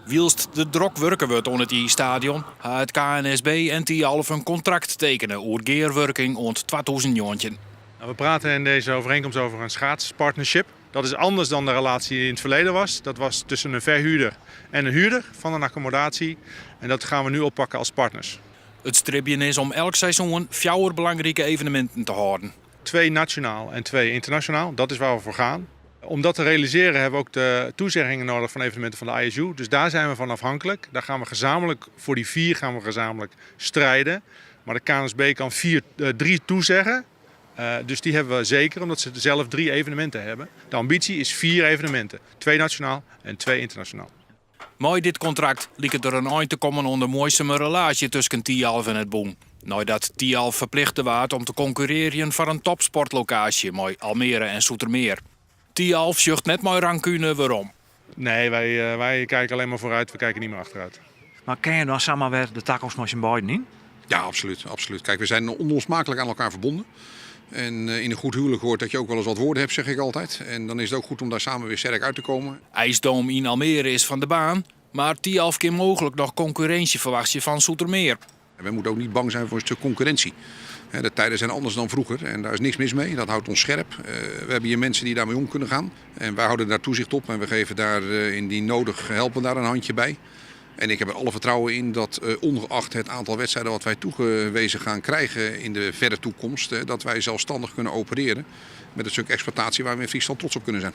Wielst de drok werken wordt on het I-stadion, het KNSB en Tialf een contract tekenen over geerwerking rond 2000 We praten in deze overeenkomst over een schaatspartnership. Dat is anders dan de relatie die in het verleden was. Dat was tussen een verhuurder en een huurder van een accommodatie. En dat gaan we nu oppakken als partners. Het stripje is om elk seizoen 4 belangrijke evenementen te houden. 2 nationaal en 2 internationaal, dat is waar we voor gaan. Om dat te realiseren hebben we ook de toezeggingen nodig van evenementen van de ISU. Dus daar zijn we van afhankelijk. Daar gaan we gezamenlijk, voor die 4 gaan we gezamenlijk strijden. Maar de KNSB kan 3 toezeggen. Dus die hebben we zeker, omdat ze zelf 3 evenementen hebben. De ambitie is 4 evenementen. 2 nationaal en 2 internationaal. Mooi dit contract liep er een eind te komen onder de mooiste relatie tussen Tialf en het boen. Nadat Tialf verplicht waard om te concurreren voor een topsportlocatie met Almere en Zoetermeer. Tialf zucht net mooi rancune waarom. Nee, wij kijken alleen maar vooruit, we kijken niet meer achteruit. Maar ken je dan samen weer de toekomst met je beiden in? Ja, absoluut, absoluut. Kijk, we zijn onlosmakelijk aan elkaar verbonden. En in een goed huwelijk hoort dat je ook wel eens wat woorden hebt, zeg ik altijd. En dan is het ook goed om daar samen weer sterk uit te komen. IJsdoom in Almere is van de baan, maar Tialf kan mogelijk nog concurrentie verwachten van Zoetermeer. En we moeten ook niet bang zijn voor een stuk concurrentie. De tijden zijn anders dan vroeger en daar is niks mis mee. Dat houdt ons scherp. We hebben hier mensen die daarmee om kunnen gaan. En wij houden daar toezicht op en we geven daar indien nodig helpen daar een handje bij. En ik heb er alle vertrouwen in dat ongeacht het aantal wedstrijden wat wij toegewezen gaan krijgen in de verre toekomst, dat wij zelfstandig kunnen opereren met een stuk exploitatie waar we in Friesland trots op kunnen zijn.